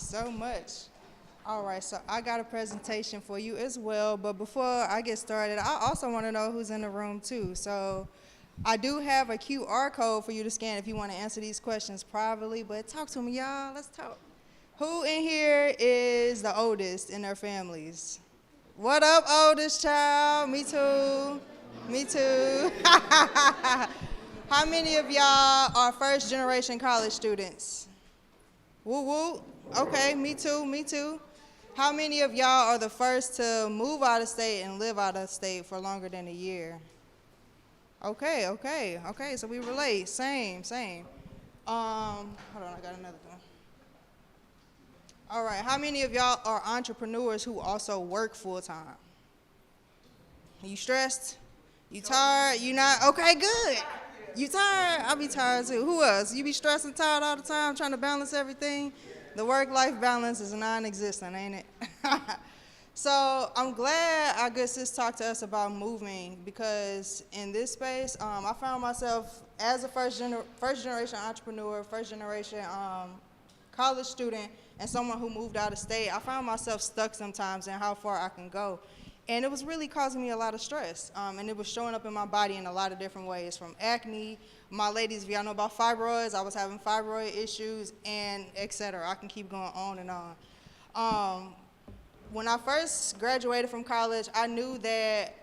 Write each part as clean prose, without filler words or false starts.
so much. All right, so I got a presentation for you as well, but before I get started, I also want to know who's in the room too. So I do have a QR code for you to scan if you want to answer these questions privately, but talk to me, y'all. Let's talk. Who in here is the oldest in their families? What up, oldest child? Me too. Me too. How many of y'all are first generation college students? Woo woo. Okay, me too, me too. How many of y'all are the first to move out of state and live out of state for longer than a year? Okay, okay, okay, so we relate. Same, same. Hold on, I got another one. All right, how many of y'all are entrepreneurs who also work full time? You stressed? You tired? You not? Okay, good. You tired? I'll be tired too. Who else? You be stressed and tired all the time trying to balance everything? The work-life balance is non-existent, ain't it? So I'm glad our good sis talked to us about moving, because in this space, I found myself as a first-generation entrepreneur, first-generation college student, and someone who moved out of state. I found myself stuck sometimes in how far I can go. And it was really causing me a lot of stress. And it was showing up in my body in a lot of different ways, from acne. My ladies, if y'all know about fibroids, I was having fibroid issues, and et cetera. I can keep going on and on. When I first graduated from college, I knew that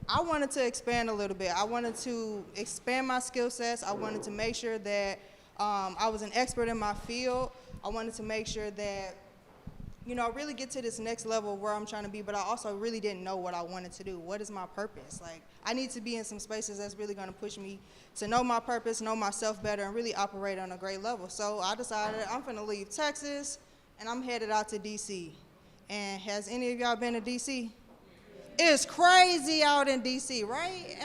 I wanted to expand a little bit. I wanted to expand my skill sets. I wanted to make sure that I was an expert in my field. I wanted to make sure that, you know, really get to this next level where I'm trying to be, but I also really didn't know what I wanted to do. What is my purpose? Like, I need to be in some spaces that's really gonna push me to know my purpose, know myself better, and really operate on a great level. So I decided I'm gonna leave Texas, and I'm headed out to DC. And has any of y'all been to DC? It's crazy out in DC, right?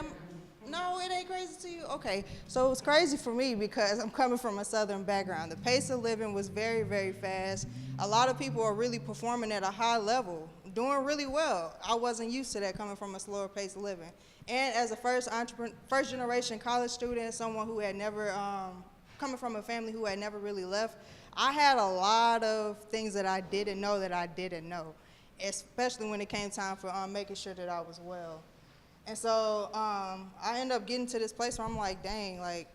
No, it ain't crazy to you? Okay, so it was crazy for me because I'm coming from a southern background. The pace of living was very, very fast. A lot of people are really performing at a high level, doing really well. I wasn't used to that coming from a slower pace of living. And as a first generation college student, someone who had never, coming from a family who had never really left, I had a lot of things that I didn't know, especially when it came time for making sure that I was well. And so I ended up getting to this place where I'm like, dang, like,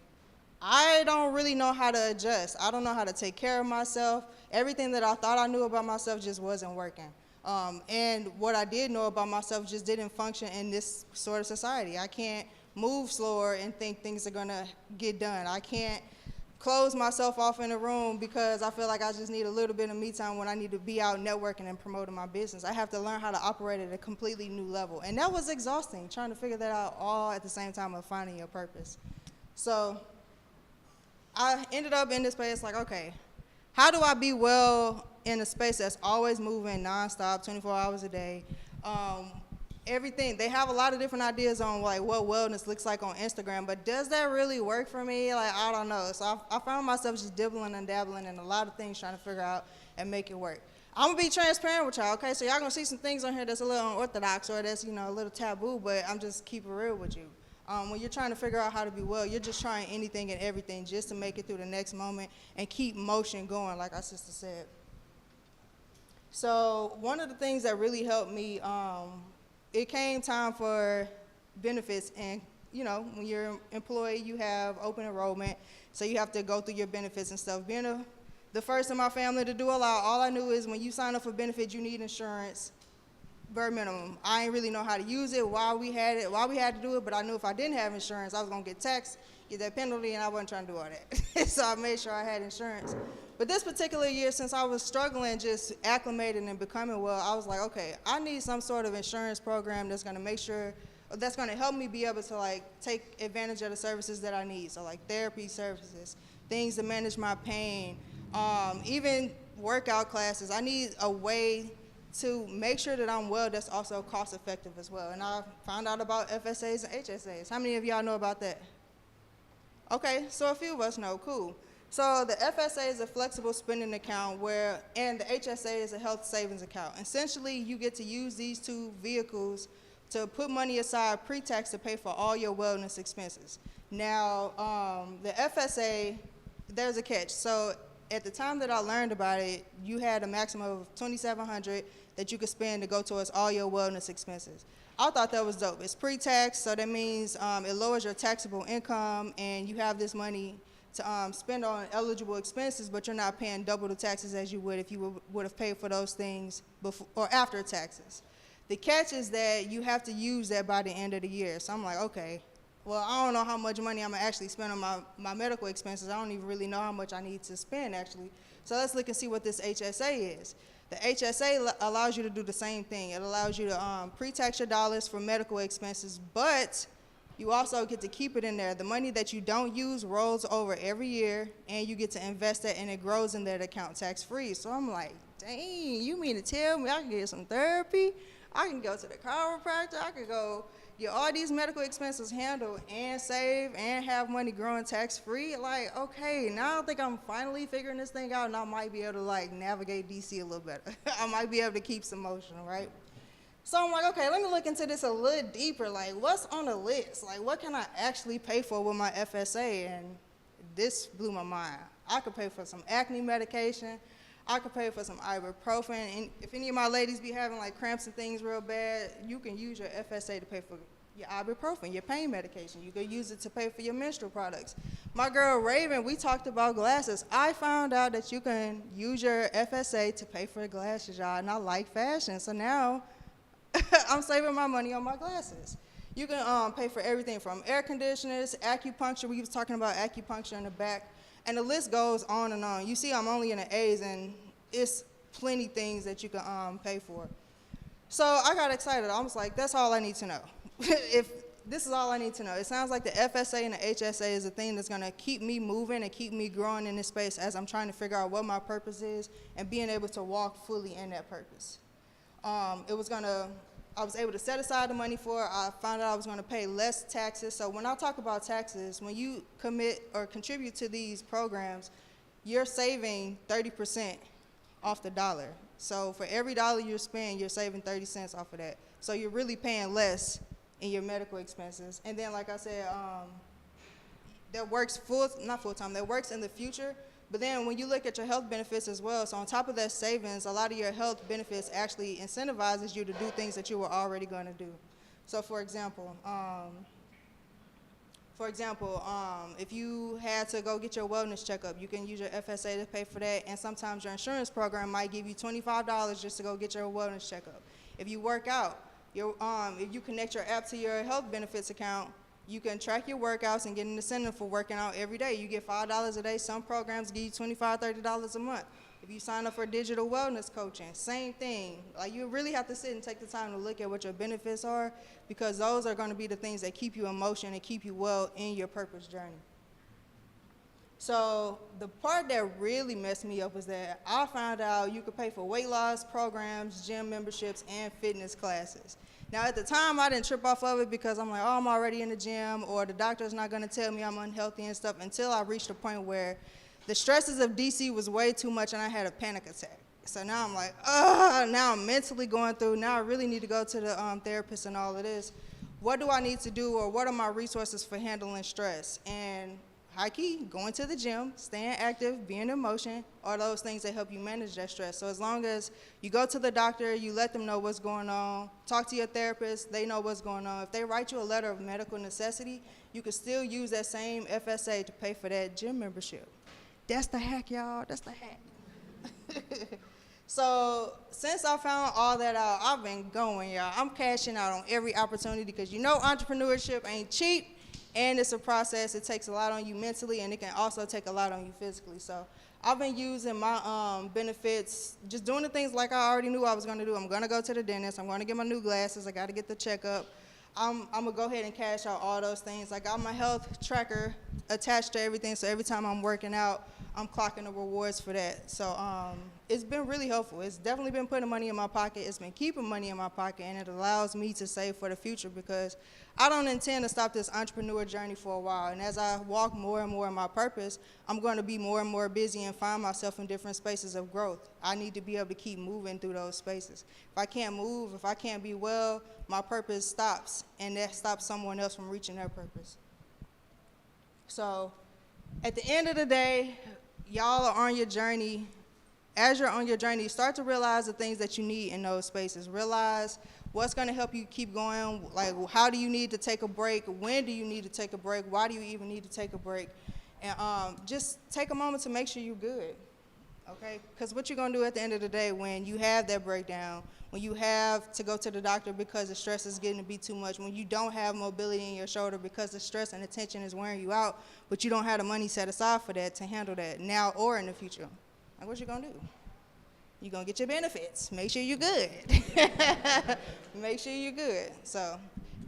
I don't really know how to adjust. I don't know how to take care of myself. Everything that I thought I knew about myself just wasn't working. And what I did know about myself just didn't function in this sort of society. I can't move slower and think things are gonna get done. I can't close myself off in a room because I feel like I just need a little bit of me time when I need to be out networking and promoting my business. I have to learn how to operate at a completely new level. And that was exhausting, trying to figure that out all at the same time of finding your purpose. So I ended up in this space like, okay, how do I be well in a space that's always moving nonstop, 24 hours a day? Everything, they have a lot of different ideas on like what wellness looks like on Instagram, but does that really work for me? Like, I don't know. So I found myself just dibbling and dabbling in a lot of things, trying to figure out and make it work. I'm gonna be transparent with y'all, okay? So y'all gonna see some things on here that's a little unorthodox or that's, you know, a little taboo, but I'm just keeping it real with you. When you're trying to figure out how to be well, you're just trying anything and everything just to make it through the next moment and keep motion going, like our sister said. So one of the things that really helped me, it came time for benefits, and you know, when you're an employee, you have open enrollment, so you have to go through your benefits and stuff. Being the first in my family to do a lot, all I knew is when you sign up for benefits, you need insurance, bare minimum. I didn't really know how to use it, why we had to do it, but I knew if I didn't have insurance, I was gonna get taxed, get that penalty, and I wasn't trying to do all that. So I made sure I had insurance. But this particular year, since I was struggling just acclimating and becoming well, I was like, okay, I need some sort of insurance program that's gonna make sure, that's gonna help me be able to like take advantage of the services that I need. So like therapy services, things to manage my pain, even workout classes. I need a way to make sure that I'm well that's also cost effective as well. And I found out about FSAs and HSAs. How many of y'all know about that? Okay, so a few of us know, cool. So the FSA is a flexible spending account and the HSA is a health savings account. Essentially, you get to use these two vehicles to put money aside pre-tax to pay for all your wellness expenses. Now, the FSA, there's a catch. So at the time that I learned about it, you had a maximum of $2,700 that you could spend to go towards all your wellness expenses. I thought that was dope. It's pre-tax, so that means it lowers your taxable income, and you have this money to spend on eligible expenses, but you're not paying double the taxes as you would if you would have paid for those things before or after taxes. The catch is that you have to use that by the end of the year. So I'm like, okay, well, I don't know how much money I'm gonna actually spend on my medical expenses. I don't even really know how much I need to spend actually. So let's look and see what this HSA is. The HSA allows you to do the same thing. It allows you to pre-tax your dollars for medical expenses, but you also get to keep it in there. The money that you don't use rolls over every year, and you get to invest it, and it grows in that account tax-free. So I'm like, dang, you mean to tell me I can get some therapy? I can go to the chiropractor. I can go get all these medical expenses handled and save and have money growing tax-free? Like, okay, now I think I'm finally figuring this thing out, and I might be able to, like, navigate DC a little better. I might be able to keep some motion, right? So I'm like, okay, let me look into this a little deeper. Like, what's on the list? Like, what can I actually pay for with my FSA? And this blew my mind. I could pay for some acne medication. I could pay for some ibuprofen. And if any of my ladies be having, like, cramps and things real bad, you can use your FSA to pay for your ibuprofen, your pain medication. You could use it to pay for your menstrual products. My girl Raven, we talked about glasses. I found out that you can use your FSA to pay for glasses, y'all, and I like fashion. So now I'm saving my money on my glasses. You can pay for everything from air conditioners, acupuncture. We was talking about acupuncture in the back, and the list goes on and on. You see I'm only in the A's, and it's plenty things that you can pay for. So I got excited. I was like, that's all I need to know. If this is all I need to know. It sounds like the FSA and the HSA is a thing that's going to keep me moving and keep me growing in this space as I'm trying to figure out what my purpose is and being able to walk fully in that purpose. I was able to set aside the money for it. I found out I was going to pay less taxes. So when I talk about taxes, when you commit or contribute to these programs, you're saving 30% off the dollar. So for every dollar you spend, you're saving 30 cents off of that. So you're really paying less in your medical expenses. And then, like I said, that works not full-time, that works in the future. But then when you look at your health benefits as well, so on top of that savings, a lot of your health benefits actually incentivizes you to do things that you were already going to do. So for example, if you had to go get your wellness checkup, you can use your FSA to pay for that, and sometimes your insurance program might give you $25 just to go get your wellness checkup. If you work out, if you connect your app to your health benefits account, you can track your workouts and get an incentive for working out every day. You get $5 a day. Some programs give you $25, $30 a month. If you sign up for digital wellness coaching, same thing. Like, you really have to sit and take the time to look at what your benefits are, because those are going to be the things that keep you in motion and keep you well in your purpose journey. So the part that really messed me up was that I found out you could pay for weight loss programs, gym memberships, and fitness classes. Now, at the time, I didn't trip off of it because I'm like, oh, I'm already in the gym, or the doctor's not going to tell me I'm unhealthy and stuff, until I reached a point where the stresses of DC was way too much and I had a panic attack. So now I'm like, now I'm mentally going through. Now I really need to go to the therapist and all of this. What do I need to do, or what are my resources for handling stress? And high key, going to the gym, staying active, being in motion, are those things that help you manage that stress. So as long as you go to the doctor, you let them know what's going on, talk to your therapist, they know what's going on. If they write you a letter of medical necessity, you can still use that same FSA to pay for that gym membership. That's the hack, y'all. That's the hack. So since I found all that out, I've been going, y'all. I'm cashing out on every opportunity, because you know entrepreneurship ain't cheap. And it's a process. It takes a lot on you mentally, and it can also take a lot on you physically. So I've been using my benefits, just doing the things like I already knew I was going to do. I'm going to go to the dentist. I'm going to get my new glasses. I got to get the checkup. I'm going to go ahead and cash out all those things. I got my health tracker attached to everything, so every time I'm working out, I'm clocking the rewards for that. So it's been really helpful. It's definitely been putting money in my pocket. It's been keeping money in my pocket, and it allows me to save for the future, because I don't intend to stop this entrepreneur journey for a while. And as I walk more and more in my purpose, I'm going to be more and more busy and find myself in different spaces of growth. I need to be able to keep moving through those spaces. If I can't move, if I can't be well, my purpose stops, and that stops someone else from reaching their purpose. So at the end of the day, y'all are on your journey. As you're on your journey, start to realize the things that you need in those spaces. Realize what's going to help you keep going. Like, how do you need to take a break? When do you need to take a break? Why do you even need to take a break? And just take a moment to make sure you're good, okay? Because what you're going to do at the end of the day when you have that breakdown, when you have to go to the doctor because the stress is getting to be too much, when you don't have mobility in your shoulder because the stress and the tension is wearing you out, but you don't have the money set aside for that to handle that now or in the future. Like, what you gonna do? You're gonna get your benefits. Make sure you're good. Make sure you're good. So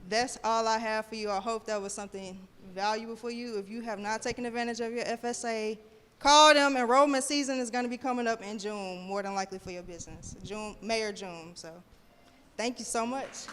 that's all I have for you. I hope that was something valuable for you. If you have not taken advantage of your FSA, call them. Enrollment season is gonna be coming up in June, more than likely for your business. May or June. So thank you so much.